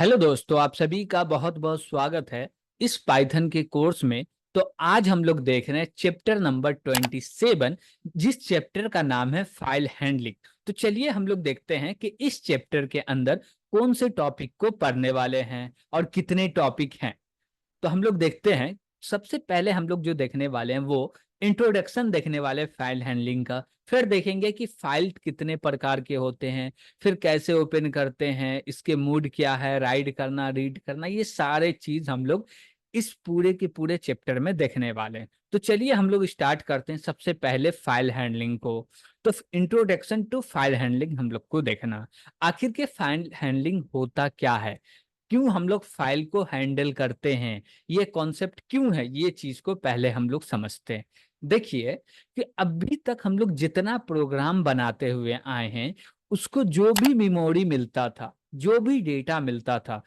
Hello दोस्तों, आप सभी का बहुत बहुत स्वागत है इस पाइथन के कोर्स में। तो आज हम लोग देख रहे हैं चैप्टर नंबर 27, जिस चैप्टर का नाम है फाइल हैंडलिंग। तो चलिए हम लोग देखते हैं कि इस चैप्टर के अंदर कौन से टॉपिक को पढ़ने वाले हैं और कितने टॉपिक हैं। तो हम लोग देखते हैं। सबसे पहले हम लोग जो देखने वाले हैं वो इंट्रोडक्शन देखने वाले फाइल हैंडलिंग का। फिर देखेंगे कि फाइल कितने प्रकार के होते हैं, फिर कैसे ओपन करते हैं, इसके मोड क्या है, राइट करना, रीड करना, ये सारे चीज हम लोग इस पूरे के पूरे चैप्टर में देखने वाले हैं। तो चलिए हम लोग स्टार्ट करते हैं सबसे पहले फाइल हैंडलिंग को। तो इंट्रोडक्शन टू फाइल हैंडलिंग हम लोग को देखना, आखिर के फाइल हैंडलिंग होता क्या है, क्यों हम लोग फाइल को हैंडल करते हैं, ये कॉन्सेप्ट क्यों है, ये चीज को पहले हम लोग समझते हैं। देखिए कि अभी तक हम लोग जितना प्रोग्राम बनाते हुए आए हैं, उसको जो भी मेमोरी मिलता था, जो भी डेटा मिलता था,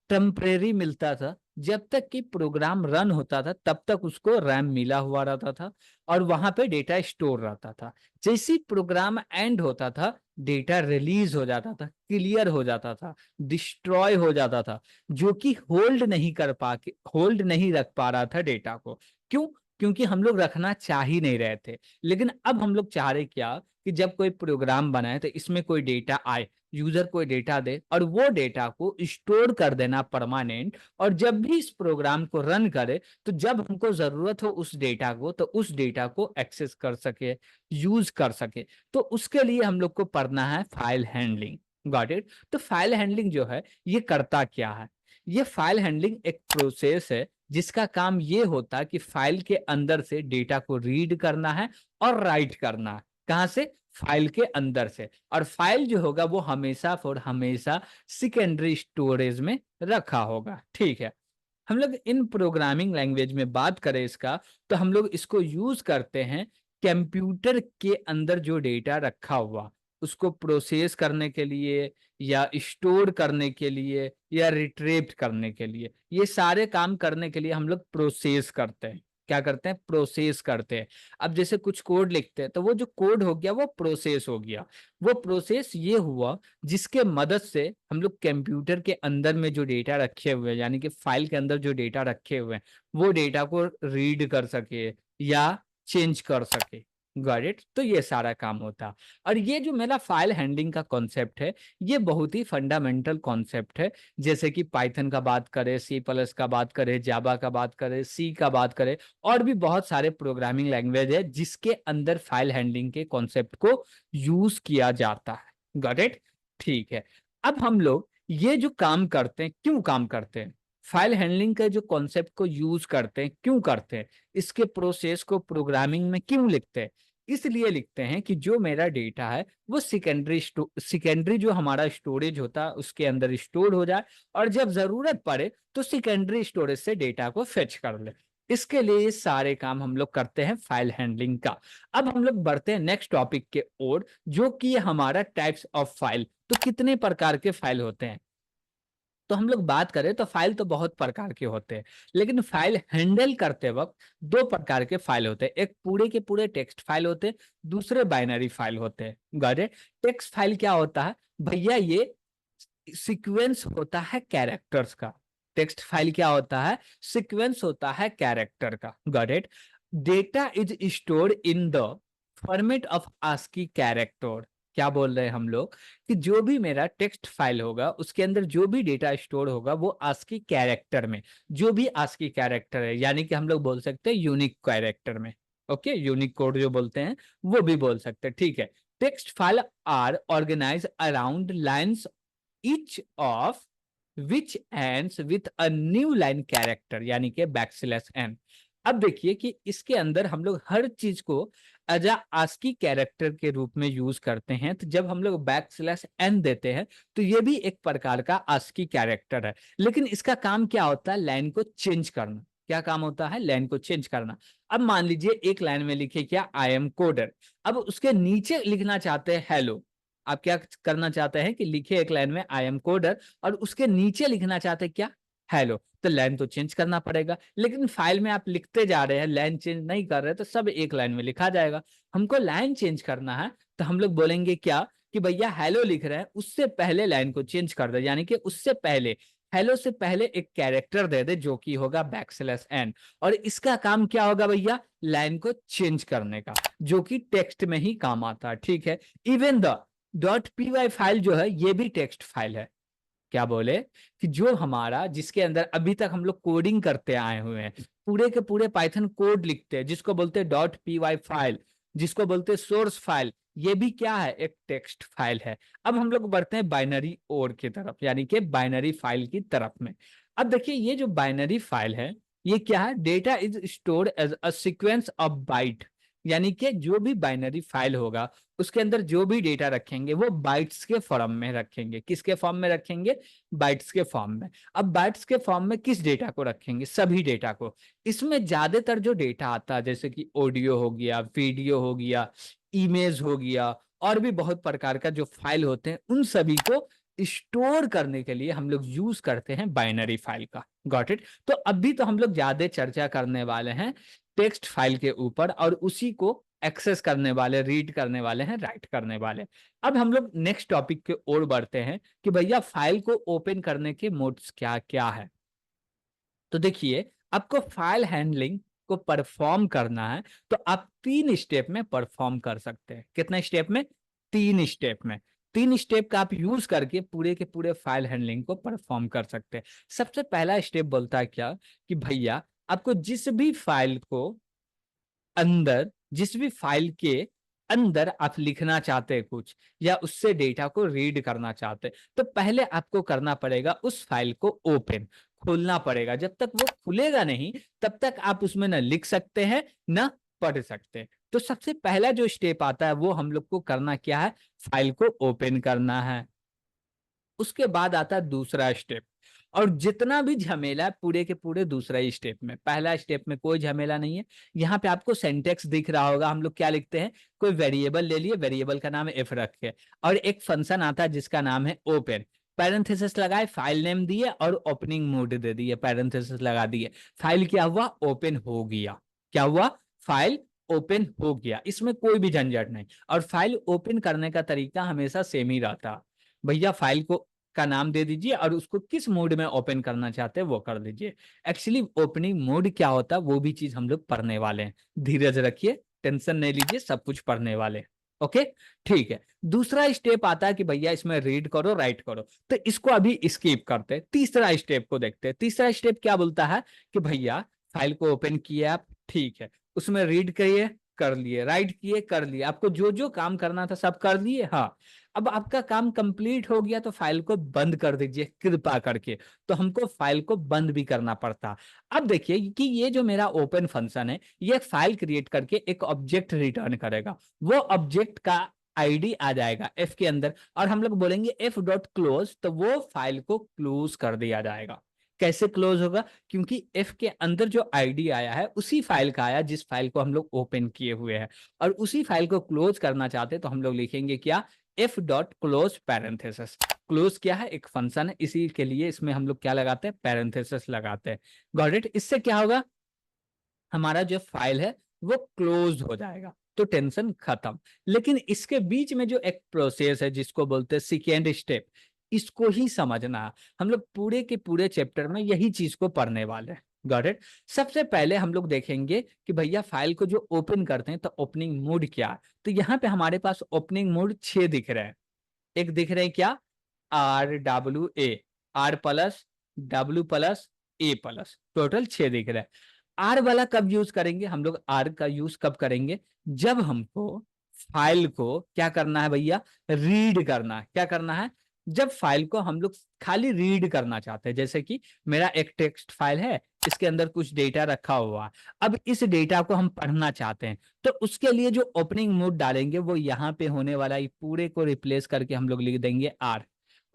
टेम्परेरी मिलता था। जब तक कि प्रोग्राम रन होता था तब तक उसको रैम मिला हुआ रहता था और वहां पे डेटा स्टोर रहता था। जैसे ही प्रोग्राम एंड होता था, डेटा रिलीज हो जाता था, क्लियर हो जाता था, डिस्ट्रॉय हो जाता था, जो कि होल्ड नहीं रख पा रहा था डेटा को। क्यों? क्योंकि हम लोग रखना चाह ही नहीं रहे थे। लेकिन अब हम लोग चाह रहे क्या कि जब कोई प्रोग्राम बनाए तो इसमें कोई डेटा आए, यूजर कोई डेटा दे और वो डेटा को स्टोर कर देना परमानेंट। और जब भी इस प्रोग्राम को रन करे तो जब हमको जरूरत हो उस डेटा को, तो उस डेटा को एक्सेस कर सके, यूज कर सके। तो उसके लिए हम लोग को पढ़ना है फाइल हैंडलिंग। Got it? तो फाइल हैंडलिंग जो है ये करता क्या है? ये फाइल हैंडलिंग एक प्रोसेस है जिसका काम ये होता है कि फाइल के अंदर से डेटा को रीड करना है और राइट करना है। कहां से? फाइल के अंदर से। और फाइल जो होगा वो हमेशा फॉर हमेशा सेकेंडरी स्टोरेज में रखा होगा। ठीक है। हम लोग इन प्रोग्रामिंग लैंग्वेज में बात करें इसका, तो हम लोग इसको यूज करते हैं कंप्यूटर के अंदर जो डेटा रखा हुआ उसको प्रोसेस करने के लिए, या स्टोर करने के लिए, या रिट्रीव करने के लिए। ये सारे काम करने के लिए हम लोग प्रोसेस करते हैं। क्या करते हैं? प्रोसेस करते हैं। अब जैसे कुछ कोड लिखते हैं तो वो जो कोड हो गया वो प्रोसेस हो गया। वो प्रोसेस ये हुआ जिसके मदद से हम लोग कंप्यूटर के अंदर में जो डेटा रखे हुए हैं, यानी कि फाइल के अंदर जो डेटा रखे हुए हैं, वो डेटा को रीड कर सके या चेंज कर सके। Got it? तो ये सारा काम होता। और ये जो मेरा फाइल हैंडलिंग का कॉन्सेप्ट है, ये बहुत ही फंडामेंटल कॉन्सेप्ट है। जैसे कि पाइथन का बात करें, सी प्लस का बात करें, जावा का बात करें, सी का बात करें, और भी बहुत सारे प्रोग्रामिंग लैंग्वेज है जिसके अंदर फाइल हैंडलिंग के कॉन्सेप्ट को यूज किया जाता है। Got it? ठीक है। अब हम लोग ये जो काम करते हैं, क्यों काम करते हैं, फाइल हैंडलिंग के जो कॉन्सेप्ट को यूज करते हैं, क्यों करते हैं, इसके प्रोसेस को प्रोग्रामिंग में क्यों लिखते हैं? इसलिए लिखते हैं कि जो मेरा डेटा है वो सेकेंडरी जो हमारा स्टोरेज होता है उसके अंदर स्टोर हो जाए, और जब जरूरत पड़े तो सेकेंडरी स्टोरेज से डेटा को फेच कर ले। इसके लिए ये सारे काम हम लोग करते हैं फाइल हैंडलिंग का। अब हम लोग बढ़ते हैं नेक्स्ट टॉपिक के ओर, जो कि हमारा टाइप्स ऑफ फाइल। तो कितने प्रकार के फाइल होते हैं? तो हम लोग बात करें तो फाइल तो बहुत प्रकार के होते हैं, लेकिन फाइल हैंडल करते वक्त दो प्रकार के फाइल होते हैं। एक पूरे के पूरे टेक्स्ट फाइल होते हैं, दूसरे बाइनरी फाइल होते हैं। Got it? टेक्स्ट फाइल क्या होता है भैया? ये सीक्वेंस होता है कैरेक्टर्स का। टेक्स्ट फाइल क्या होता है? सीक्वेंस होता है कैरेक्टर का। Got it? Data is stored in the format of ASCII character. क्या बोल रहे हैं हम लोग कि जो भी मेरा टेक्स्ट फाइल होगा उसके अंदर जो भी डेटा स्टोर होगा वो आस्की कैरेक्टर में, जो भी आस्की कैरेक्टर है, यानी कि हम लोग बोल सकते हैं यूनिक कैरेक्टर में। ओके, यूनिक कोड जो बोलते हैं वो भी बोल सकते हैं। ठीक है। Text file are organise around lines each of which ends with a new line character, यानी कि बैकस्लैश n। अब देखिए कि इसके अंदर हम लोग हर चीज को एज अ आस्की कैरेक्टर के रूप में यूज करते हैं। तो जब हम लोग बैकस्लैश n देते हैं तो ये भी एक प्रकार का आस्की कैरेक्टर है, लेकिन इसका काम क्या होता है? लाइन को चेंज करना। क्या काम होता है? लाइन को चेंज करना। अब मान लीजिए एक लाइन में लिखे क्या, आई एम कोडर। अब उसके नीचे लिखना चाहते हैं हेलो। आप क्या करना चाहते हैं कि लिखे एक लाइन में आई एम कोडर और उसके नीचे लिखना चाहते हैं क्या, हेलो। तो लाइन तो चेंज करना पड़ेगा, लेकिन फाइल में आप लिखते जा रहे हैं, लाइन चेंज नहीं कर रहे, तो सब एक लाइन में लिखा जाएगा। हमको लाइन चेंज करना है तो हम लोग बोलेंगे क्या कि भैया हेलो लिख रहे हैं, उससे पहले लाइन को चेंज कर दो, यानी कि उससे पहले हेलो से पहले एक कैरेक्टर दे दे जो कि होगा \n, और इसका काम क्या होगा भैया, लाइन को चेंज करने का, जो कि टेक्स्ट में ही काम आता है, ठीक है। इवन द .py फाइल जो है ये भी टेक्स्ट फाइल है। क्या बोले कि जो हमारा जिसके अंदर अभी तक हम लोग कोडिंग करते आए हुए हैं, पूरे के पूरे पाइथन कोड लिखते हैं जिसको बोलते हैं .py फाइल, जिसको बोलते हैं सोर्स फाइल, ये भी क्या है, एक टेक्स्ट फाइल है। अब हम लोग बढ़ते हैं बाइनरी और की तरफ, यानी कि बाइनरी फाइल की तरफ में। अब देखिए ये जो बाइनरी फाइल है ये क्या है, data is stored as a sequence of byte, यानी कि जो भी बाइनरी फाइल होगा उसके अंदर जो भी डेटा रखेंगे वो बाइट्स के फॉर्म में रखेंगे। किसके फॉर्म में रखेंगे, बाइट्स के फॉर्म में। अब बाइट्स के फॉर्म में किस डेटा को रखेंगे, सभी डेटा को। इसमें ज्यादातर जो डेटा आता है जैसे कि ऑडियो हो गया, वीडियो हो गया, इमेज हो गया, और भी बहुत प्रकार का जो फाइल होते हैं उन सभी को स्टोर करने के लिए हम लोग यूज करते हैं बाइनरी फाइल का। Got it. तो अभी तो हम लोग ज्यादा चर्चा करने वाले हैं टेक्स्ट फाइल के ऊपर, और उसी को एक्सेस करने वाले, रीड करने वाले हैं, राइट करने वाले। अब हम लोग नेक्स्ट टॉपिक के ओर बढ़ते हैं कि भैया फाइल को ओपन करने के मोड्स क्या क्या है। तो देखिए आपको फाइल हैंडलिंग को परफॉर्म करना है तो आप 3 स्टेप में परफॉर्म कर सकते हैं। कितने स्टेप में, 3 स्टेप में। 3 स्टेप का आप यूज करके पूरे के पूरे फाइल हैंडलिंग को परफॉर्म कर सकते हैं। सबसे पहला स्टेप बोलता है क्या, कि भैया आपको जिस भी फाइल को अंदर, जिस भी फाइल के अंदर आप लिखना चाहते हैं कुछ, या उससे डेटा को रीड करना चाहते हैं, तो पहले आपको करना पड़ेगा उस फाइल को ओपन, खोलना पड़ेगा। जब तक वो खुलेगा नहीं तब तक आप उसमें ना लिख सकते हैं ना पढ़ सकते हैं। तो सबसे पहला जो स्टेप आता है वो हम लोग को करना क्या है, फाइल को ओपन करना है। उसके बाद आता है दूसरा स्टेप, और जितना भी झमेला है पूरे के पूरे दूसरा ही स्टेप में। पहला स्टेप में कोई झमेला नहीं है। यहाँ पे आपको सेंटेक्स दिख रहा होगा, हम लोग क्या लिखते हैं, कोई वेरिएबल ले लिए, वेरिएबल का नाम एफ रख के, और एक फंक्शन आता है जिसका नाम है ओपन, पैरेंथेसिस लगाए, फाइल नेम दिए और ओपनिंग मोड दे दिए, पैरेंथेसिस लगा दिए। फाइल क्या हुआ, ओपन हो गया। क्या हुआ, फाइल ओपन हो गया। इसमें कोई भी झंझट नहीं। और फाइल ओपन करने का तरीका हमेशा सेम ही रहता। भैया फाइल को का नाम दे दीजिए और उसको किस मोड में ओपन करना चाहते हैं वो कर दीजिए। एक्चुअली ओपनिंग मोड क्या होता है वो भी चीज हम लोग पढ़ने वाले हैं, धीरज रखिए, टेंशन नहीं लीजिए, सब कुछ पढ़ने वाले हैं। ओके, ठीक है। दूसरा स्टेप आता है कि भैया इसमें रीड करो, राइट करो, तो इसको अभी स्किप करते हैं। तीसरा स्टेप को देखते हैं। तीसरा स्टेप क्या बोलता है कि भैया फाइल को ओपन किए आप, ठीक है, उसमें रीड करिए, कर लिए, राइट किए, कर लिए, आपको जो जो काम करना था सब कर लिए। हाँ, अब आपका काम कंप्लीट हो गया तो फाइल को बंद कर दीजिए कृपा करके। तो हमको फाइल को बंद भी करना पड़ता। अब देखिए कि ये जो मेरा ओपन फंक्शन है ये एक फाइल क्रिएट करके एक ऑब्जेक्ट रिटर्न करेगा। वो ऑब्जेक्ट का आईडी आ जाएगा एफ के अंदर, और हम लोग बोलेंगे एफ डॉट क्लोज, तो वो फाइल को क्लोज कर दिया जाएगा। कैसे क्लोज होगा, क्योंकि एफ के अंदर जो आईडी आया है उसी फाइल का आया जिस फाइल को हम लोग ओपन किए हुए हैं, और उसी फाइल को क्लोज करना चाहते हैं तो हम लोग लिखेंगे क्या, F dot close parenthesis. Close क्या है, एक फंक्शन है, इसी के लिए इसमें हम लोग क्या लगाते हैं, पैरेंथेसिस लगाते हैं। Got it. इससे क्या होगा, हमारा जो फाइल है वो क्लोज हो जाएगा, तो टेंशन खत्म। लेकिन इसके बीच में जो एक प्रोसेस है जिसको बोलते हैं सेकेंड स्टेप, इसको ही समझना है। हम लोग पूरे के पूरे चैप्टर में यही चीज को पढ़ने वाले हैं। Got it. सबसे पहले हम लोग देखेंगे कि भैया फाइल को जो ओपन करते हैं तो ओपनिंग मोड क्या है। तो यहाँ पे हमारे पास ओपनिंग मोड 6 दिख रहे हैं। एक दिख रहे हैं क्या, RWA, R+W+A+, टोटल 6 दिख रहा है। आर वाला कब यूज करेंगे हम लोग, आर का यूज कब करेंगे, जब हमको फाइल को क्या करना है भैया, रीड करना है। क्या करना है, जब फाइल को हम लोग खाली रीड करना चाहते हैं, जैसे कि मेरा एक टेक्स्ट फाइल है, इसके अंदर कुछ डेटा रखा हुआ है, अब इस डेटा को हम पढ़ना चाहते हैं, तो उसके लिए जो ओपनिंग मोड डालेंगे वो यहाँ पे होने वाला है, पूरे को रिप्लेस करके हम लोग लिख देंगे आर।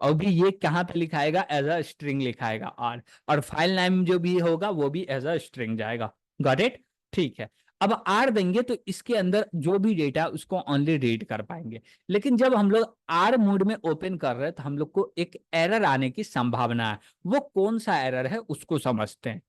और भी ये कहाँ पे लिखाएगा, एज अ स्ट्रिंग लिखाएगा आर, और फाइल नेम जो भी होगा वो भी एज अ स्ट्रिंग जाएगा। गॉट इट, ठीक है। अब आर देंगे तो इसके अंदर जो भी डेटा उसको ओनली रीड कर पाएंगे। लेकिन जब हम लोग आर मोड में ओपन कर रहे हैं तो हम लोग को एक एरर आने की संभावना है। वो कौन सा एरर है उसको समझते हैं।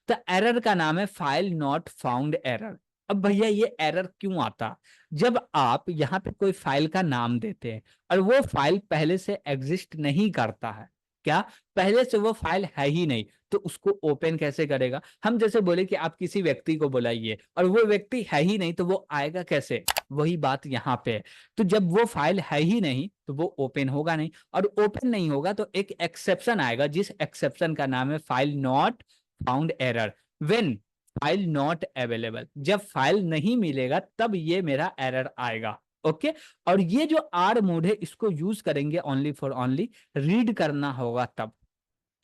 तो एरर का नाम है फाइल नॉट फाउंड एरर। अब भैया ये एरर क्यों आता, जब आप यहाँ पे कोई फाइल का नाम देते हैं और वो फाइल पहले से एग्जिस्ट नहीं करता है, क्या पहले से वो फाइल है ही नहीं, तो उसको ओपन कैसे करेगा? हम जैसे बोले कि आप किसी व्यक्ति को बुलाइए और वो व्यक्ति है ही नहीं, तो वो आएगा कैसे? वही बात यहाँ पे है। तो जब वो फाइल है ही नहीं तो वो ओपन होगा नहीं, और ओपन नहीं होगा तो एक एक्सेप्शन आएगा, जिस एक्सेप्शन का नाम है file not found error. When file not available, जब फाइल नहीं मिलेगा तब ये मेरा एरर आएगा। ओके, और ये जो आर मोड है इसको यूज करेंगे ओनली फॉर ओनली रीड करना होगा तब।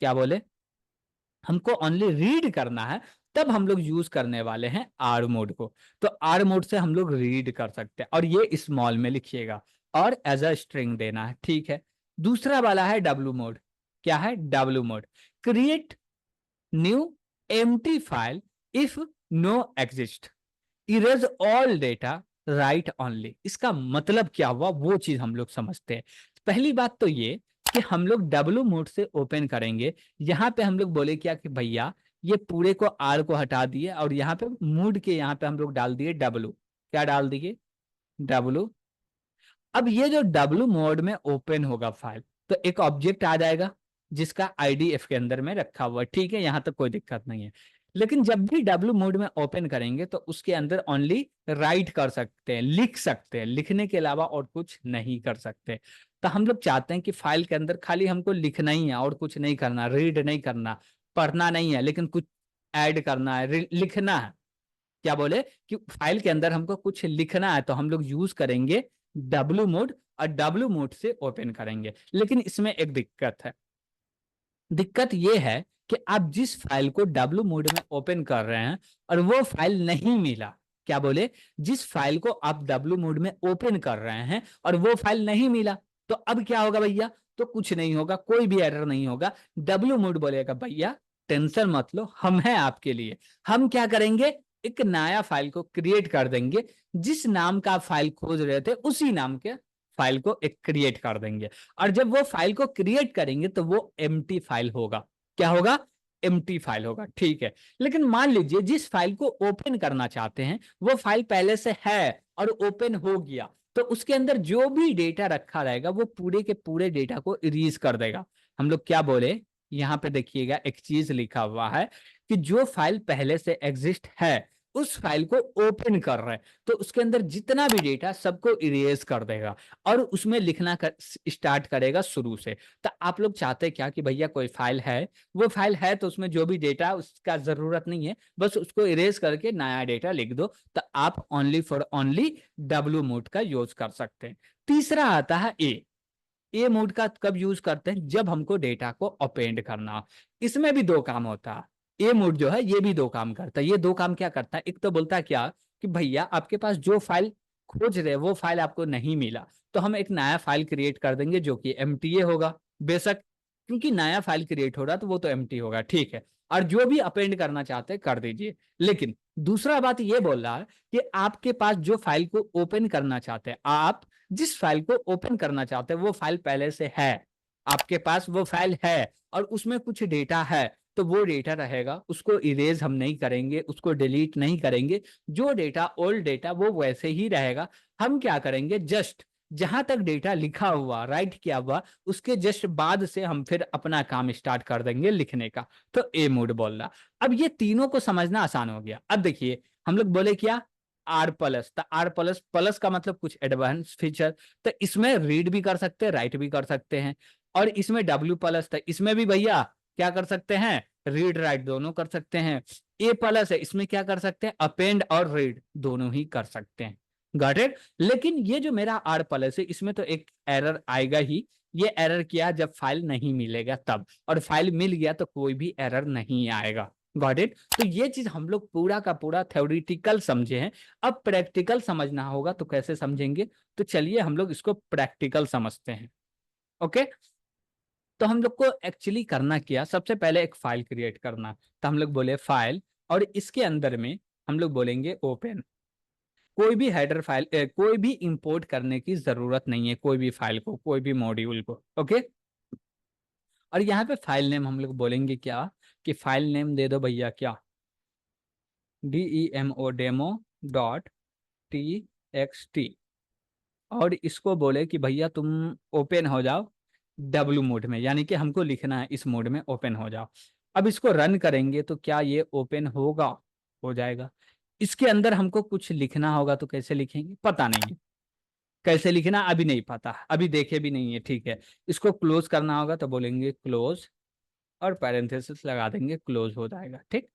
क्या बोले? हमको ओनली रीड करना है, तब हम लोग यूज करने वाले हैं आर मोड को। तो आर मोड से हम लोग रीड कर सकते हैं, और ये स्मॉल में लिखिएगा और एज अ स्ट्रिंग देना है, ठीक है। दूसरा वाला है डब्ल्यू मोड। क्या है W mode? Create new empty file if no exist, erase all data, write only. इसका मतलब क्या हुआ वो चीज हम लोग समझते हैं। पहली बात तो ये कि हम लोग डब्ल्यू मोड से ओपन करेंगे। यहाँ पे हम लोग बोले क्या कि भैया ये पूरे को आर को हटा दिए, और यहाँ पे मोड के यहाँ पे हम लोग डाल दिए डब्ल्यू। क्या डाल दिए? डब्ल्यू। अब ये जो डब्ल्यू मोड में ओपन होगा फाइल, तो एक ऑब्जेक्ट आ जाएगा जिसका आईडी एफ के अंदर में रखा हुआ है, ठीक है, यहां तक कोई दिक्कत नहीं है। लेकिन जब भी डब्ल्यू मोड में ओपन करेंगे तो उसके अंदर ओनली राइट कर सकते हैं, लिख सकते हैं, लिखने के अलावा और कुछ नहीं कर सकते। तो हम लोग चाहते हैं कि फाइल के अंदर खाली हमको लिखना ही है और कुछ नहीं करना, रीड नहीं करना, पढ़ना नहीं है, लेकिन कुछ ऐड करना है, लिखना है। क्या बोले कि फाइल के अंदर हमको कुछ लिखना है, तो हम लोग यूज करेंगे डब्ल्यू मोड, और डब्ल्यू मोड से ओपन करेंगे। लेकिन इसमें एक दिक्कत है। दिक्कत यह है कि आप जिस फाइल को डब्ल्यू मोड में ओपन कर रहे हैं और वो फाइल नहीं मिला। क्या बोले? जिस फाइल को आप डब्ल्यू मोड में ओपन कर रहे हैं और वो फाइल नहीं मिला, तो अब क्या होगा भैया? तो कुछ नहीं होगा, कोई भी एरर नहीं होगा। डब्ल्यू मोड बोलेगा भैया टेंशन मत लो, हम हैं आपके लिए। हम क्या करेंगे? एक नया फाइल को क्रिएट कर देंगे, जिस नाम का फाइल खोज रहे थे उसी नाम के फाइल को एक क्रिएट कर देंगे। और जब वो फाइल को क्रिएट करेंगे तो वो एम्प्टी फाइल होगा। क्या होगा? एम्प्टी फाइल होगा, ठीक है। लेकिन मान लीजिए जिस फाइल को ओपन करना चाहते हैं वो फाइल पहले से है और ओपन हो गया, तो उसके अंदर जो भी डेटा रखा रहेगा वो पूरे के पूरे डेटा को इरेज कर देगा। हम लोग क्या बोले? यहां पे देखिएगा एक चीज लिखा हुआ है कि जो फाइल पहले से एग्जिस्ट है उस फाइल को ओपन कर रहे हैं, तो उसके अंदर जितना भी डेटा सबको इरेज कर देगा और उसमें लिखना स्टार्ट करेगा शुरू से। तो आप लोग चाहते हैं क्या कि भैया कोई फाइल है, वो फाइल है तो उसमें जो भी डेटा उसका जरूरत नहीं है, बस उसको इरेज करके नया डेटा लिख दो। तो आप only for only W mode का यूज कर सकते हैं। तीसरा आता है ए मोड का कब यूज करते हैं? जब हमको डेटा को अपेंड करना हो। इसमें भी दो काम होता है। ए मोड जो है ये भी दो काम करता है। ये दो काम क्या करता है? एक तो बोलता है क्या कि भैया आपके पास जो फाइल खोज रहे वो फाइल आपको नहीं मिला, तो हम एक नया फाइल क्रिएट कर देंगे जो कि एमटीए होगा। बेशक क्योंकि नया फाइल क्रिएट हो रहा तो वो तो एमटी होगा, ठीक है। और जो भी अपेंड करना चाहते हैं कर दीजिए। लेकिन दूसरा बात ये बोल रहा है कि आपके पास जो फाइल को ओपन करना चाहते हैं, आप जिस फाइल को ओपन करना चाहते हैं वो फाइल पहले से है, आपके पास वो फाइल है और उसमें कुछ डेटा है, तो वो डेटा रहेगा, उसको इरेज हम नहीं करेंगे, उसको डिलीट नहीं करेंगे। जो डेटा ओल्ड डेटा वो वैसे ही रहेगा। हम क्या करेंगे? जस्ट जहां तक डेटा लिखा हुआ राइट किया हुआ उसके जस्ट बाद से हम फिर अपना काम स्टार्ट कर देंगे लिखने का। तो ए मोड बोल रहा। अब ये तीनों को समझना आसान हो गया। अब देखिए हम लोग बोले क्या? R plus. तो आर प्लस प्लस का मतलब कुछ एडवांस फीचर। तो इसमें रीड भी कर सकते हैं, राइट भी कर सकते हैं। और इसमें डब्ल्यू प्लस था, इसमें भी भैया क्या कर सकते हैं? रीड राइट दोनों कर सकते हैं। ए प्लस है, इसमें क्या कर सकते हैं? अपेंड और रीड दोनों ही कर सकते हैं। Got it? लेकिन ये जो मेरा आर प्लस है इसमें तो एक एरर आएगा ही। ये एरर क्या? जब फाइल नहीं मिलेगा तब, और फाइल मिल गया तो कोई भी एरर नहीं आएगा। Got it? तो ये चीज हम लोग पूरा का पूरा थ्योरेटिकल समझे हैं। अब प्रैक्टिकल समझना होगा तो कैसे समझेंगे? तो चलिए हम लोग इसको प्रैक्टिकल समझते हैं। ओके, तो हम लोग को एक्चुअली करना क्या? सबसे पहले एक फाइल क्रिएट करना। तो हम लोग बोले फाइल, और इसके अंदर में हम लोग बोलेंगे ओपन। कोई भी हेडर फाइल कोई भी इंपोर्ट करने की जरूरत नहीं है, कोई भी फाइल को, कोई भी मॉड्यूल को। ओके, और यहाँ पे फाइल नेम हम लोग बोलेंगे क्या? कि फाइल नेम दे दो भैया क्या? DEMO demo dot TXT। और इसको बोले कि भैया तुम ओपन हो जाओ डब्ल्यू मोड में, यानी कि हमको लिखना है इस मोड में ओपन हो जाओ। अब इसको रन करेंगे तो क्या ये ओपन होगा? हो जाएगा। इसके अंदर हमको कुछ लिखना होगा, तो कैसे लिखेंगे पता नहीं है। कैसे लिखना अभी नहीं पता, अभी देखे भी नहीं है, ठीक है। इसको क्लोज करना होगा तो बोलेंगे क्लोज, और पैरेंथेसिस लगा देंगे, क्लोज हो जाएगा, ठीक।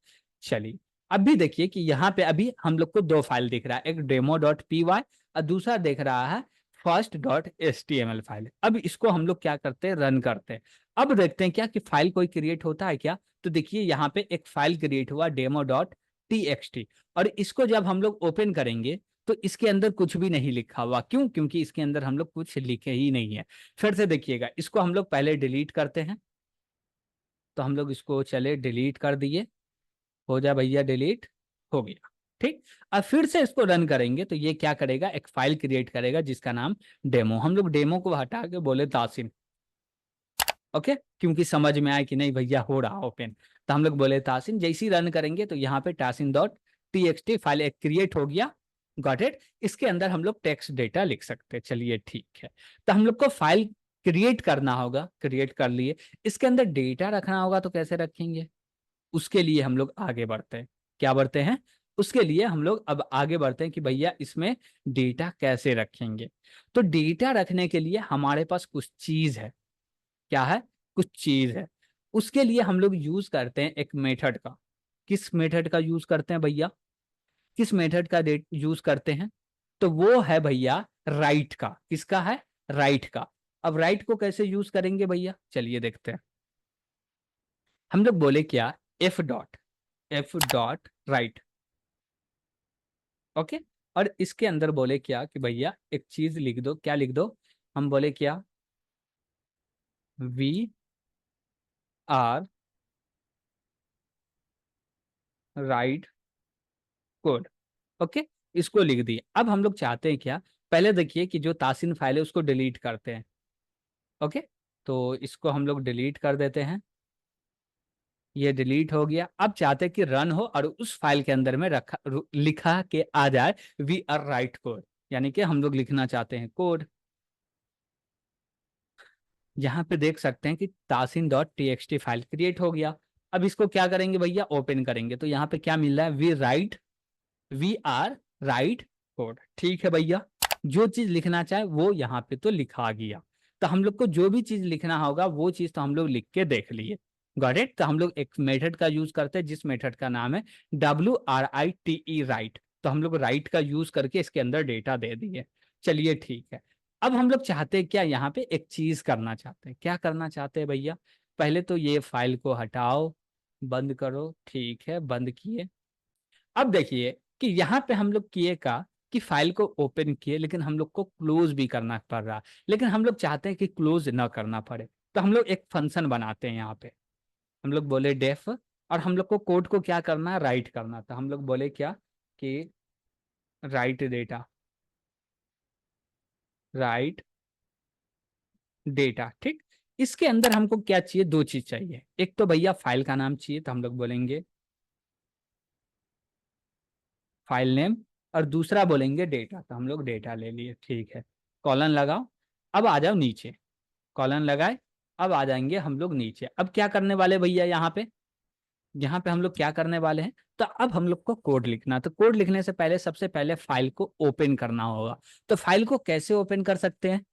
चलिए, अभी देखिए कि यहाँ पे अभी हम लोग को दो फाइल दिख रहा है, एक डेमो डॉट पी वाई और दूसरा देख रहा है first dot H T M L file. अब इसको हम लोग क्या करते हैं, रन करते हैं। अब देखते हैं क्या कि फाइल कोई क्रिएट होता है क्या। तो देखिए यहाँ पे एक फाइल क्रिएट हुआ demo dot T X T, और इसको जब हम लोग ओपन करेंगे तो इसके अंदर कुछ भी नहीं लिखा हुआ। क्यों? क्योंकि इसके अंदर हम लोग कुछ लिखे ही नहीं है। फिर से देखिएगा, इसको हम लोग पहले डिलीट करते हैं। तो हम लोग इसको चले डिलीट कर दिए, हो जा भैया डिलीट, हो गया, ठीक। अब फिर से इसको रन करेंगे तो ये क्या करेगा, एक फाइल क्रिएट करेगा जिसका नाम डेमो। हम लोग डेमो को हटा के बोले तासिन, ओके, क्योंकि समझ में आए कि नहीं भैया हो रहा ओपन। तो हम लोग बोले तासिन, जैसे ही रन करेंगे तो यहाँ पे Tasin dot T X T file एक क्रिएट हो गया। Got it. इसके अंदर हम लोग टेक्स्ट डेटा लिख सकते हैं। चलिए ठीक है, तो हम लोग को फाइल क्रिएट करना होगा, क्रिएट कर लिए। इसके अंदर डेटा रखना होगा तो कैसे रखेंगे, उसके लिए हम लोग आगे बढ़ते हैं। क्या बढ़ते हैं? उसके लिए हम लोग अब आगे बढ़ते हैं कि भैया इसमें डेटा कैसे रखेंगे। तो डेटा रखने के लिए हमारे पास कुछ चीज है। क्या है? कुछ चीज है। उसके लिए हम लोग यूज करते हैं एक मेथड का। किस मेथड का यूज करते हैं भैया? किस मेथड का यूज करते हैं? तो वो है भैया राइट का। किसका है? राइट का। अब राइट को कैसे यूज करेंगे भैया, चलिए देखते हैं। हम लोग बोले क्या, एफ डॉट राइट, ओके। और इसके अंदर बोले क्या कि भैया एक चीज लिख दो। क्या लिख दो? हम बोले क्या, we are right code, okay. इसको लिख दिए। अब हम लोग चाहते हैं क्या, पहले देखिए कि जो तासिन फाइल है उसको डिलीट करते हैं, ओके। तो इसको हम लोग डिलीट कर देते हैं। ये डिलीट हो गया। अब चाहते हैं कि रन हो और उस फाइल के अंदर में रखा लिखा के आ जाए वी आर राइट कोड, यानी कि हम लोग लिखना चाहते हैं कोड। यहाँ पे देख सकते हैं कि Tasin dot T X T file create हो गया। अब इसको क्या करेंगे भैया, ओपन करेंगे तो यहाँ पे क्या मिल रहा है, वी आर राइट कोड, ठीक है भैया। जो चीज लिखना चाहे वो यहाँ पे तो लिखा गया। तो हम लोग को जो भी चीज लिखना होगा वो चीज तो हम लोग लिख के देख लिए। Got it. तो हम लोग एक मेथड का यूज करते हैं जिस मेथड का नाम है WRITE राइट। तो हम लोग राइट का यूज करके इसके अंदर डेटा दे दिए। चलिए ठीक है। अब हम लोग चाहते हैं क्या, यहाँ पे एक चीज करना चाहते हैं। क्या करना चाहते हैं भैया? पहले तो ये फाइल को हटाओ, बंद करो, ठीक है, बंद किए। अब देखिए कि यहाँ पे हम लोग किए का कि फाइल को ओपन किए, लेकिन हम लोग को क्लोज भी करना पड़ रहा। लेकिन हम लोग चाहते हैं कि क्लोज ना करना पड़े, तो हम लोग एक फंक्शन बनाते हैं यहाँ पे। हम लोग बोले डेफ, और हम लोग को कोड को क्या करना है, राइट करना। तो हम लोग बोले क्या कि राइट डेटा, राइट डेटा, ठीक। इसके अंदर हमको क्या चाहिए, दो चीज चाहिए। एक तो भैया फाइल का नाम चाहिए, तो हम लोग बोलेंगे फाइल नेम, और दूसरा बोलेंगे डेटा। तो हम लोग डेटा ले लिए, ठीक है। कॉलन लगाओ। अब आ जाओ नीचे, कॉलन लगाए। अब आ जाएंगे हम लोग नीचे। अब क्या करने वाले भैया, यहाँ पे हम लोग क्या करने वाले हैं, तो अब हम लोग को कोड लिखना। तो कोड लिखने से पहले सबसे पहले फाइल को ओपन करना होगा। तो फाइल को कैसे ओपन कर सकते हैं,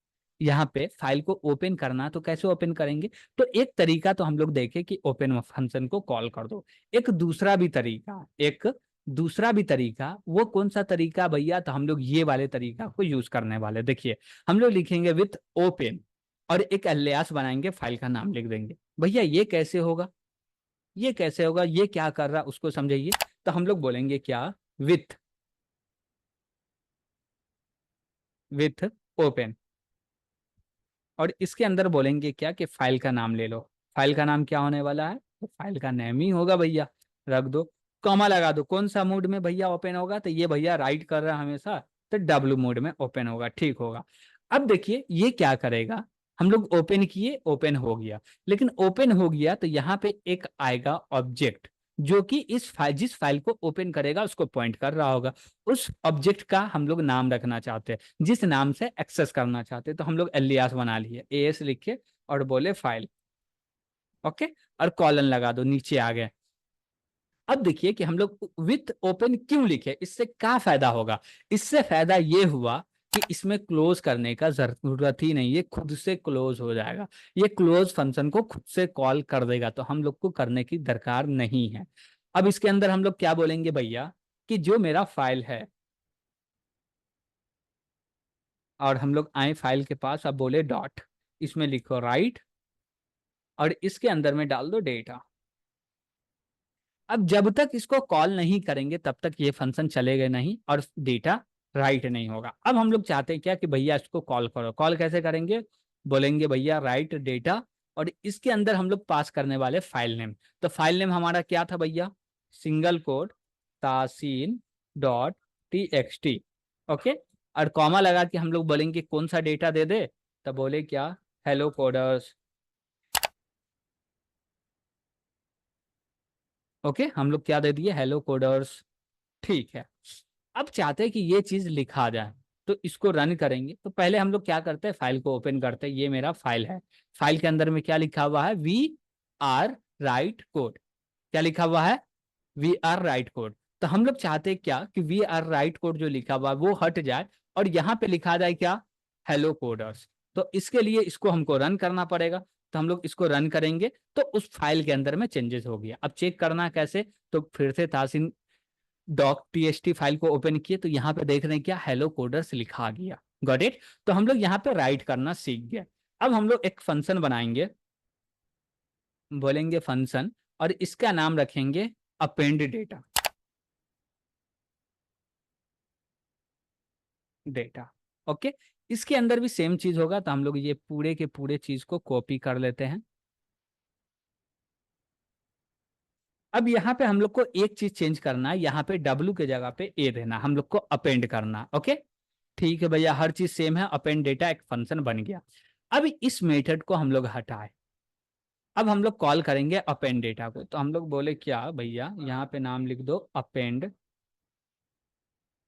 यहाँ पे फाइल को ओपन करना तो कैसे ओपन करेंगे। तो एक तरीका तो हम लोग देखें कि ओपन फंक्शन को कॉल कर दो। एक दूसरा भी तरीका, वो कौन सा तरीका भैया, तो हम लोग ये वाले तरीका को यूज करने वाले। देखिए, हम लोग लिखेंगे विथ ओपन, और एक अलियास बनाएंगे, फाइल का नाम लिख देंगे। भैया ये कैसे होगा, ये कैसे होगा, ये क्या कर रहा उसको समझाइए। तो हम लोग बोलेंगे क्या, विथ विथ ओपन, और इसके अंदर बोलेंगे क्या कि फाइल का नाम ले लो। फाइल का नाम क्या होने वाला है, तो फाइल का नेम ही होगा भैया। रख दो, कॉमा लगा दो। कौन सा मोड में भैया ओपन होगा, तो ये भैया राइट कर रहा है हमेशा, तो डब्ल्यू मोड में ओपन होगा, ठीक होगा। अब देखिए ये क्या करेगा, हम लोग ओपन किए, ओपन हो गया। लेकिन ओपन हो गया तो यहाँ पे एक आएगा ऑब्जेक्ट, जो कि इस फाइल, जिस फाइल को ओपन करेगा उसको पॉइंट कर रहा होगा। उस ऑब्जेक्ट का हम लोग नाम रखना चाहते हैं, जिस नाम से एक्सेस करना चाहते हैं, तो हम लोग एलियास बना लिए, एएस लिख के और बोले फाइल, ओके, और कॉलन लगा दो, नीचे आ गए। अब देखिए कि हम लोग विथ ओपन क्यों लिखे, इससे क्या फायदा होगा। इससे फायदा ये हुआ कि इसमें क्लोज करने का जरूरत ही नहीं, ये खुद से क्लोज हो जाएगा। ये क्लोज फंक्शन को खुद से कॉल कर देगा, तो हम लोग को करने की दरकार नहीं है। अब इसके अंदर हम लोग क्या बोलेंगे भैया, कि जो मेरा फाइल है, और हम लोग आए फाइल के पास, अब बोले डॉट, इसमें लिखो राइट, और इसके अंदर में डाल दो डेटा। अब जब तक इसको कॉल नहीं करेंगे तब तक ये फंक्शन चलेगा नहीं और डेटा राइट नहीं होगा। अब हम लोग चाहते हैं क्या, कि भैया इसको कॉल करो। कॉल कैसे करेंगे, बोलेंगे भैया राइट डेटा, और इसके अंदर हम लोग पास करने वाले फाइल नेम। तो फाइल नेम हमारा क्या था भैया, single quote Tasin dot T X T, okay, और कॉमा लगा के हम लोग बोलेंगे कौन सा डेटा दे दे, तो बोले क्या, हेलो कोडर्स, ओके, हम लोग क्या दे दिए, हेलो कोडर्स, ठीक है। अब चाहते हैं कि ये चीज लिखा जाए, तो इसको रन करेंगे। तो पहले हम लोग क्या करते हैं, फाइल को ओपन करते हैं, ये मेरा फाइल है। फाइल के अंदर में क्या लिखा हुआ है, वी आर राइट कोड, क्या लिखा हुआ है, वी आर राइट कोड। तो हम लोग चाहते हैं क्या, कि वी आर राइट कोड जो लिखा हुआ है वो हट जाए, और यहाँ पे लिखा जाए क्या, हेलो कोडर्स। तो इसके लिए इसको हमको रन करना पड़ेगा। तो हम लोग इसको रन करेंगे तो उस फाइल के अंदर में चेंजेस हो गया। अब चेक करना कैसे, तो फिर से तासिन डॉक टीएसटी फाइल को ओपन किए, तो यहाँ पे देख रहे हैं क्या, हेलो कोडर्स लिखा आ गया, गॉट इट। तो हम लोग यहाँ पे राइट करना सीख गए। अब हम लोग एक फंक्शन बनाएंगे, बोलेंगे फंक्शन, और इसका नाम रखेंगे अपेंड डेटा, डेटा, ओके। इसके अंदर भी सेम चीज होगा, तो हम लोग ये पूरे के पूरे चीज को कॉपी कर लेते हैं। अब यहाँ पे हम लोग को एक चीज चेंज करना है, यहाँ पे डब्लू के जगह पे ए देना, हम लोग को अपेंड करना, ओके। ठीक है भैया, हर चीज सेम है, अपेंड डेटा एक फंक्शन बन गया। अब इस मेथड को हम लोग हटाए, अब हम लोग कॉल करेंगे अपेंड डेटा को। तो हम लोग बोले क्या भैया, यहाँ पे नाम लिख दो अपेंड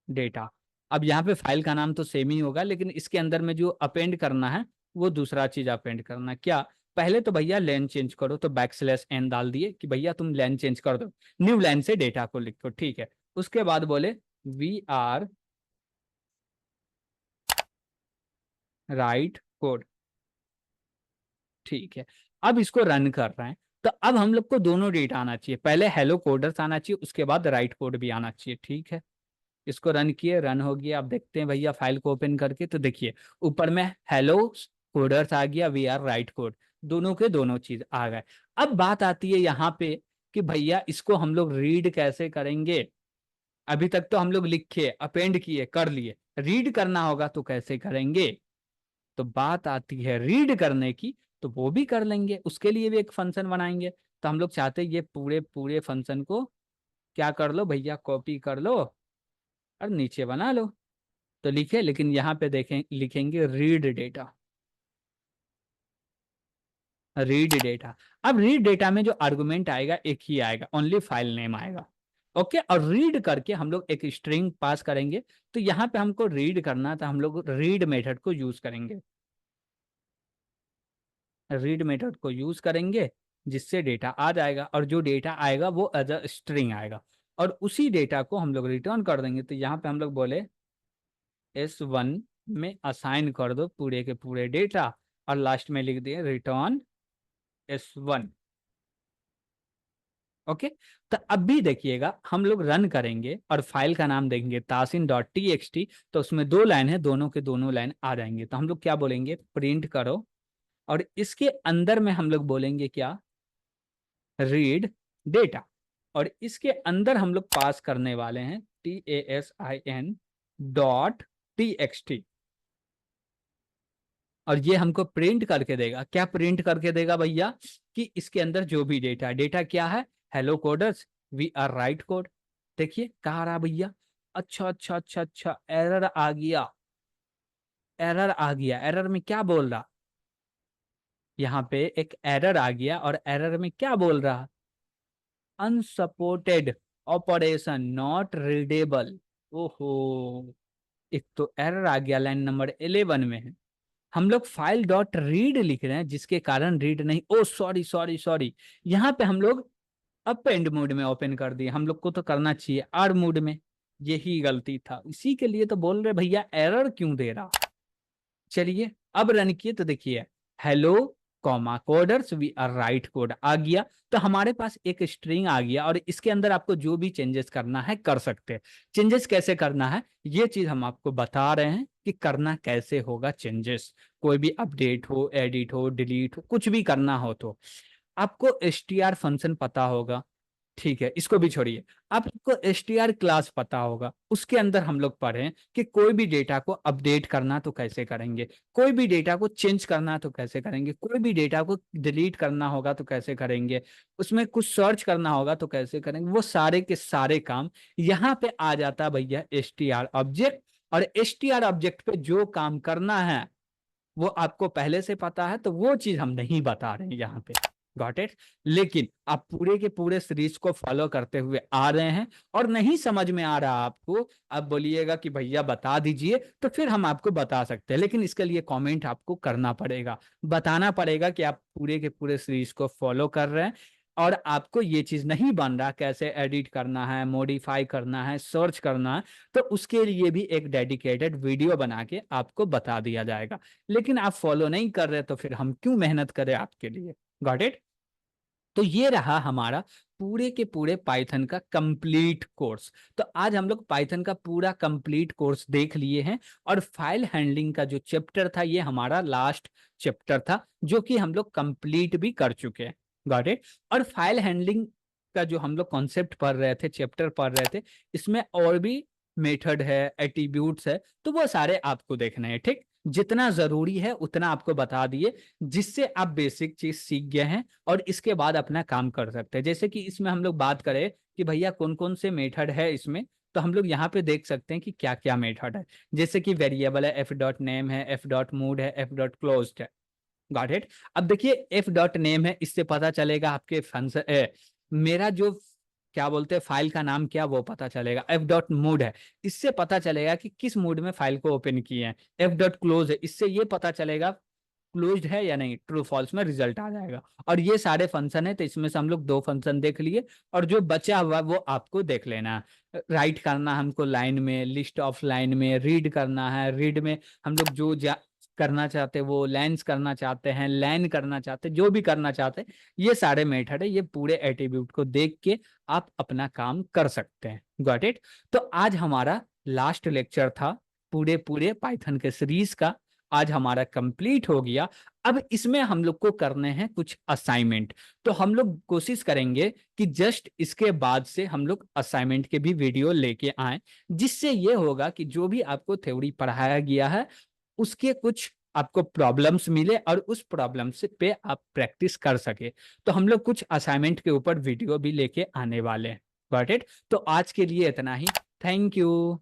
डेटा। अब यहाँ पे फाइल का नाम तो सेम ही होगा, लेकिन इसके अंदर में जो अपेंड करना है वो दूसरा चीज अपेंड करना, क्या, पहले तो भैया लाइन चेंज करो, तो बैकस्लैश एन डाल दिए कि भैया तुम लाइन चेंज कर दो, न्यू लाइन से डेटा को लिखो, ठीक है। उसके बाद बोले वी आर राइट कोड, ठीक है। अब इसको रन कर रहे हैं, तो अब हम लोग को दोनों डेटा आना चाहिए, पहले हेलो कोडर्स आना चाहिए, उसके बाद राइट कोड भी आना चाहिए, ठीक है। इसको रन किए, रन हो गया। अब देखते हैं भैया फाइल को ओपन करके, तो देखिए ऊपर में हेलो कोडर्स आ गया, वी आर राइट कोड, दोनों के दोनों चीज आ गए। अब बात आती है यहाँ पे कि भैया इसको हम लोग रीड कैसे करेंगे। अभी तक तो हम लोग लिखे, अपेंड किए, कर लिए, रीड करना होगा तो कैसे करेंगे। तो बात आती है रीड करने की, तो वो भी कर लेंगे, उसके लिए भी एक फंक्शन बनाएंगे। तो हम लोग चाहते हैं ये पूरे पूरे फंक्शन को क्या कर लो भैया, कॉपी कर लो और नीचे बना लो। तो लिखे, लेकिन यहाँ पे देखें, लिखेंगे रीड डेटा, रीड डेटा। अब रीड डेटा में जो आर्गुमेंट आएगा एक ही आएगा, ओनली फाइल नेम आएगा, ओके। और रीड करके हम लोग एक स्ट्रिंग पास करेंगे। तो यहाँ पे हमको रीड करना था, हम लोग रीड मेथड को यूज करेंगे, रीड मेथड को यूज करेंगे, जिससे डेटा आ जाएगा, और जो डेटा आएगा वो एज अ स्ट्रिंग आएगा, और उसी डेटा को हम लोग रिटर्न कर देंगे। तो यहाँ पे हम लोग बोले S1 में असाइन कर दो पूरे के पूरे डेटा, और लास्ट में लिख दिए रिटर्न S1, ओके। तो अब भी देखिएगा, हम लोग रन करेंगे और फाइल का नाम देंगे तासिन डॉट टी एक्स टी, तो उसमें दो लाइन है, दोनों के दोनों लाइन आ जाएंगे। तो हम लोग क्या बोलेंगे, प्रिंट करो, और इसके अंदर में हम लोग बोलेंगे क्या, रीड डेटा, और इसके अंदर हम लोग पास करने वाले हैं TASIN dot T X T, और ये हमको प्रिंट करके देगा, क्या प्रिंट करके देगा भैया, कि इसके अंदर जो भी डेटा, डेटा क्या है, hello coders, we are right code. देखिए कहाँ रहा भैया, अच्छा अच्छा अच्छा अच्छा, एरर आ गया, एरर आ गया। एरर में क्या बोल रहा, यहाँ पे एक एरर आ गया, और एरर में क्या बोल रहा, अनसपोर्टेड ऑपरेशन नॉट रीडेबल। ओहो, एक तो एरर आ गया लाइन नंबर 11 में है। हम लोग फाइल डॉट रीड लिख रहे हैं जिसके कारण रीड नहीं, ओ सॉरी सॉरी सॉरी, यहाँ पे हम लोग अप एंड मोड में ओपन कर दिए, हम लोग को तो करना चाहिए आर मोड में। यही गलती था, इसी के लिए तो बोल रहे भैया एरर क्यों दे रहा। चलिए अब रन किए तो देखिए, hello comma coders we are right code आ गया। तो हमारे पास एक स्ट्रिंग आ गया और इसके अंदर आपको जो भी चेंजेस करना है कर सकते हैं। चेंजेस कैसे करना है ये चीज हम आपको बता रहे हैं कि करना कैसे होगा चेंजेस। कोई भी अपडेट हो, एडिट हो, डिलीट हो, कुछ भी करना हो तो आपको str फंक्शन पता होगा। ठीक है, इसको भी छोड़िए, आपको str क्लास पता होगा। उसके अंदर हम लोग पढ़े कि कोई भी डेटा को अपडेट करना तो कैसे करेंगे, कोई भी डेटा को चेंज करना तो कैसे करेंगे, कोई भी डेटा को डिलीट करना होगा तो कैसे करेंगे, उसमें कुछ सर्च करना होगा तो कैसे करेंगे। वो सारे के सारे काम यहाँ पे आ जाता है भैया str ऑब्जेक्ट। और str ऑब्जेक्ट पे जो काम करना है वो आपको पहले से पता है, तो वो चीज हम नहीं बता रहे हैं यहाँ पे। Got it. लेकिन आप पूरे के पूरे सीरीज को फॉलो करते हुए आ रहे हैं और नहीं समझ में आ रहा आपको, आप बोलिएगा कि भैया बता दीजिए, तो फिर हम आपको बता सकते हैं। लेकिन इसके लिए कमेंट आपको करना पड़ेगा, बताना पड़ेगा कि आप पूरे के पूरे सीरीज को फॉलो कर रहे हैं और आपको ये चीज नहीं बन रहा कैसे एडिट करना है, मॉडिफाई करना है, सर्च करना है। तो उसके लिए भी एक डेडिकेटेड वीडियो बना के आपको बता दिया जाएगा। लेकिन आप फॉलो नहीं कर रहे तो फिर हम क्यों मेहनत करें आपके लिए। Got it. तो ये रहा हमारा पूरे के पूरे पाइथन का कंप्लीट कोर्स। तो आज हम लोग पाइथन का पूरा कंप्लीट कोर्स देख लिए हैं और फाइल हैंडलिंग का जो चैप्टर था ये हमारा लास्ट चैप्टर था जो कि हम लोग कंप्लीट भी कर चुके हैं। Got it. और फाइल हैंडलिंग का जो हम लोग कॉन्सेप्ट पढ़ रहे थे, चैप्टर पढ़ रहे थे, इसमें और भी मेथड है, एट्रीब्यूट्स है, तो वो सारे आपको देखने हैं। ठीक, जितना जरूरी है उतना आपको बता दिए, जिससे आप बेसिक चीज सीख गए हैं और इसके बाद अपना काम कर सकते हैं। जैसे कि इसमें हम लोग बात करें कि भैया कौन कौन से मेथड है इसमें, तो हम लोग यहाँ पे देख सकते हैं कि क्या क्या मेथड है। जैसे कि वेरिएबल है, एफ डॉट नेम है, एफ डॉट मूड है, एफ डॉट क्लोज है। Got it. अब देखिए एफ डॉट नेम है, इससे पता चलेगा आपके फंक्शन मेरा जो क्या बोलते हैं फाइल का नाम क्या वो पता चलेगा। एफ डॉट मूड है, इससे पता चलेगा कि किस मूड में फाइल को ओपन किए हैं। एफ डॉट क्लोज है, इससे ये पता चलेगा क्लोज्ड है या नहीं, ट्रू फॉल्स में रिजल्ट आ जाएगा। और ये सारे फंक्शन है, तो इसमें से हम लोग 2 फंक्शन देख लिए और जो बचा हुआ वो आपको देख लेना है। राइट करना हमको लाइन में, लिस्ट ऑफ लाइन में, रीड करना है, रीड में हम लोग जो करना चाहते हैं वो, लेंस करना चाहते हैं, लैन करना चाहते हैं, जो भी करना चाहते हैं, ये सारे मेथड है। ये पूरे एट्रीब्यूट को देख के आप अपना काम कर सकते हैं। Got it. तो आज हमारा लास्ट लेक्चर था पूरे पूरे पाइथन के सीरीज का, आज हमारा कंप्लीट हो गया। अब इसमें हम लोग को करने हैं कुछ असाइनमेंट। तो हम लोग कोशिश करेंगे कि जस्ट इसके बाद से हम लोग असाइनमेंट के भी वीडियो लेके आए, जिससे ये होगा कि जो भी आपको थ्योरी पढ़ाया गया है उसके कुछ आपको प्रॉब्लम्स मिले और उस प्रॉब्लम से पे आप प्रैक्टिस कर सके। तो हम लोग कुछ असाइनमेंट के ऊपर वीडियो भी लेके आने वाले हैं। Got it. तो आज के लिए इतना ही। Thank you.